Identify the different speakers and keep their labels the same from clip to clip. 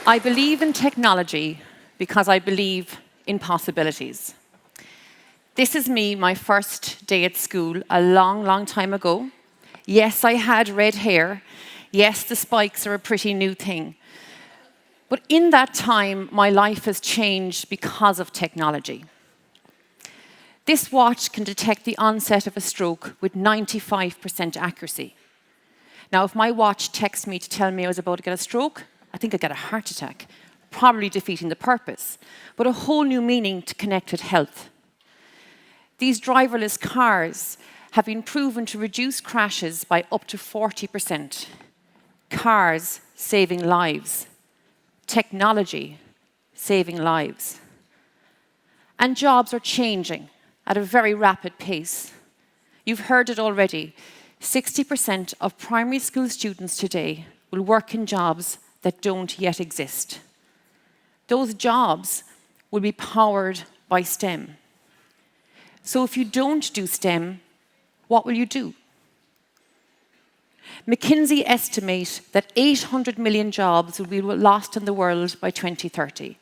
Speaker 1: I believe in technology because I believe in possibilities. This is me, my first day at school, a long, long time ago. Yes, I had red hair. Yes, the spikes are a pretty new thing. But in that time, my life has changed because of technology. This watch can detect the onset of a stroke with 95% accuracy. Now, if my watch texts me to tell me I was about to get a stroke, I think I'd get a heart attack, probably defeating the purpose, but a whole new meaning to connect with health. These driverless cars have been proven to reduce crashes by up to 40%. Cars saving lives. Technology saving lives. And jobs are changing at a very rapid pace. You've heard it already. 60% of primary school students today will work in jobs that don't yet exist. Those jobs will be powered by STEM. So if you don't do STEM, what will you do? McKinsey estimate that 800 million jobs will be lost in the world by 2030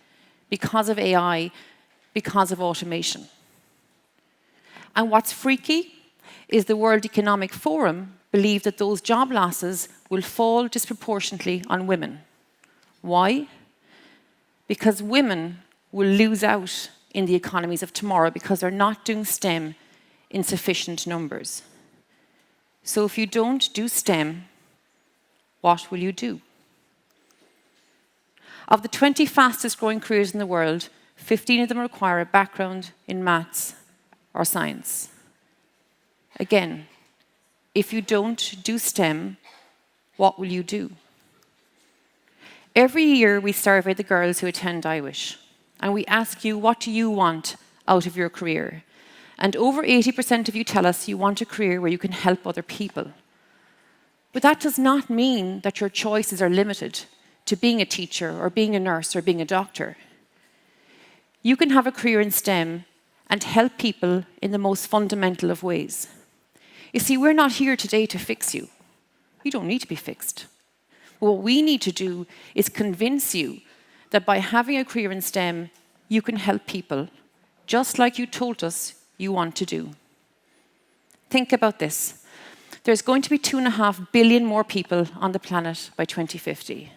Speaker 1: because of AI, because of automation. And what's freaky is the World Economic Forum believe that those job losses will fall disproportionately on women. Why? Because women will lose out in the economies of tomorrow because they're not doing STEM in sufficient numbers. So if you don't do STEM, what will you do? Of the 20 fastest growing careers in the world, 15 of them require a background in maths or science. Again, if you don't do STEM, what will you do? Every year we survey the girls who attend IWISH, and we ask you, what do you want out of your career? And over 80% of you tell us you want a career where you can help other people. But that does not mean that your choices are limited to being a teacher or being a nurse or being a doctor. You can have a career in STEM and help people in the most fundamental of ways. You see, we're not here today to fix you. You don't need to be fixed. What we need to do is convince you that by having a career in STEM, you can help people, just like you told us you want to do. Think about this. There's going to be 2.5 billion more people on the planet by 2050.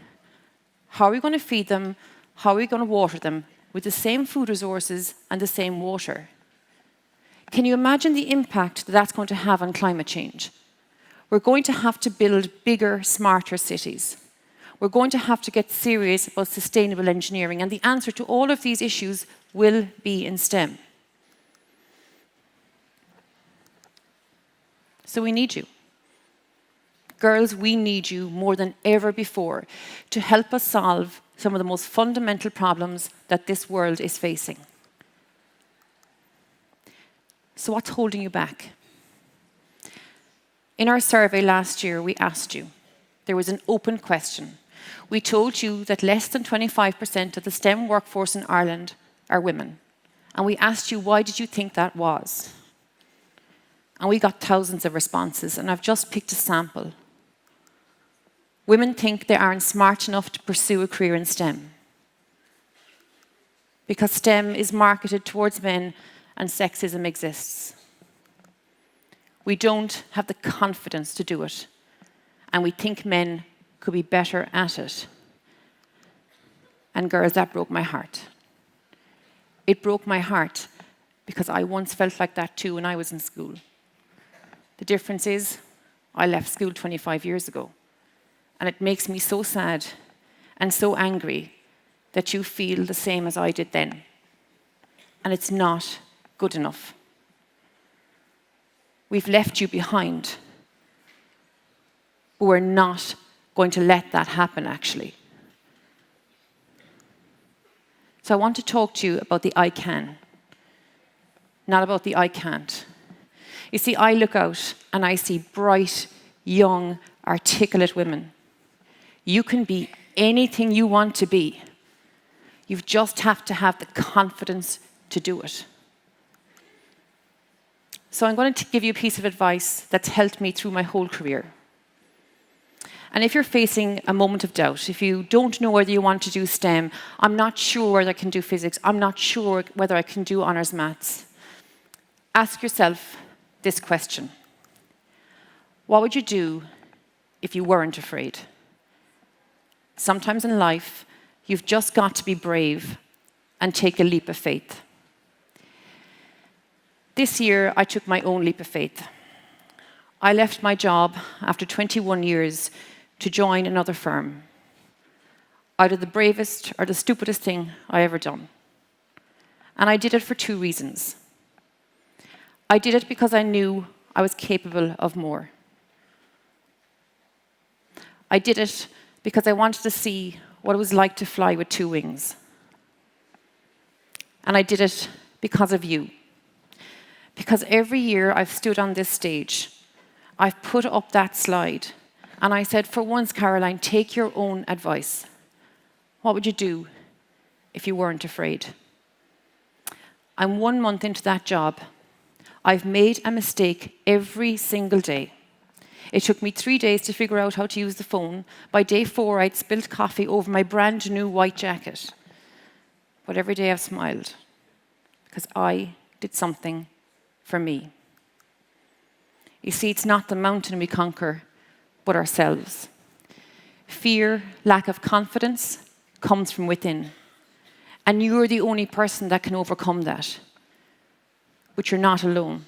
Speaker 1: How are we going to feed them? How are we going to water them with the same food resources and the same water? Can you imagine the impact that that's going to have on climate change? We're going to have to build bigger, smarter cities. We're going to have to get serious about sustainable engineering, and the answer to all of these issues will be in STEM. So we need you. Girls, we need you more than ever before to help us solve some of the most fundamental problems that this world is facing. So what's holding you back? In our survey last year, we asked you. There was an open question. We told you that less than 25% of the STEM workforce in Ireland are women. And we asked you, why did you think that was? And we got thousands of responses, and I've just picked a sample. Women think they aren't smart enough to pursue a career in STEM because STEM is marketed towards men and sexism exists. We don't have the confidence to do it, and we think men could be better at it. And girls, that broke my heart. It broke my heart because I once felt like that too when I was in school. The difference is, I left school 25 years ago. And it makes me so sad and so angry that you feel the same as I did then. And it's not good enough. We've left you behind. But we're not going to let that happen, actually. So I want to talk to you about the I can, not about the I can't. You see, I look out and I see bright, young, articulate women. You can be anything you want to be. You just have to have the confidence to do it. So I'm going to give you a piece of advice that's helped me through my whole career. And if you're facing a moment of doubt, if you don't know whether you want to do STEM, I'm not sure whether I can do physics, I'm not sure whether I can do honours maths, ask yourself this question. What would you do if you weren't afraid? Sometimes in life, you've just got to be brave and take a leap of faith. This year, I took my own leap of faith. I left my job after 21 years to join another firm. Either the bravest or the stupidest thing I ever done. And I did it for 2 reasons. I did it because I knew I was capable of more. I did it because I wanted to see what it was like to fly with 2 wings. And I did it because of you. Because every year I've stood on this stage, I've put up that slide, and I said, for once, Caroline, take your own advice. What would you do if you weren't afraid? I'm 1 month into that job. I've made a mistake every single day. It took me 3 days to figure out how to use the phone. By day 4, I'd spilled coffee over my brand new white jacket. But every day I've smiled because I did something for me. You see, it's not the mountain we conquer, but ourselves. Fear, lack of confidence comes from within. And you're the only person that can overcome that. But you're not alone.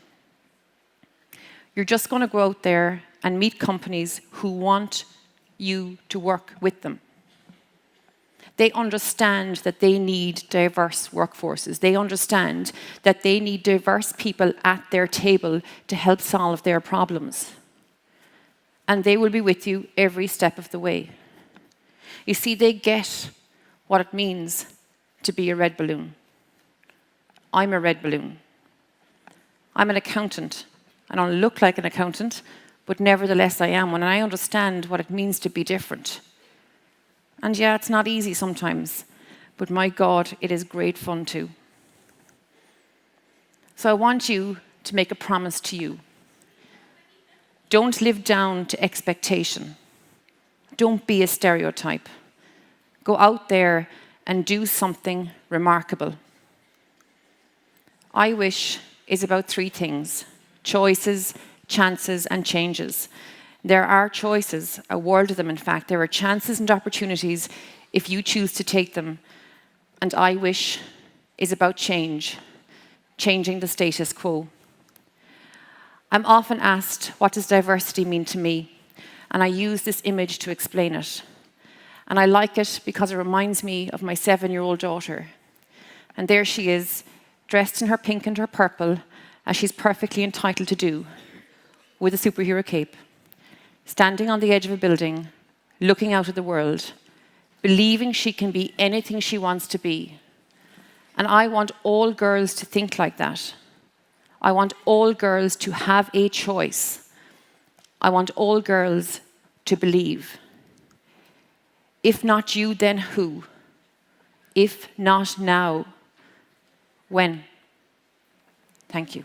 Speaker 1: You're just going to go out there and meet companies who want you to work with them. They understand that they need diverse workforces. They understand that they need diverse people at their table to help solve their problems. And they will be with you every step of the way. You see, they get what it means to be a red balloon. I'm a red balloon. I'm an accountant. I don't look like an accountant, but nevertheless I am one, and I understand what it means to be different. And yeah, it's not easy sometimes, but my God, it is great fun too. So I want you to make a promise to you. Don't live down to expectation. Don't be a stereotype. Go out there and do something remarkable. I Wish is about 3 things: choices, chances, and changes. There are choices, a world of them in fact. There are chances and opportunities if you choose to take them. And I Wish is about change, changing the status quo. I'm often asked, what does diversity mean to me? And I use this image to explain it. And I like it because it reminds me of my 7-year-old daughter. And there she is, dressed in her pink and her purple, as she's perfectly entitled to do, with a superhero cape, standing on the edge of a building, looking out at the world, believing she can be anything she wants to be. And I want all girls to think like that. I want all girls to have a choice. I want all girls to believe. If not you, then who? If not now, when? Thank you.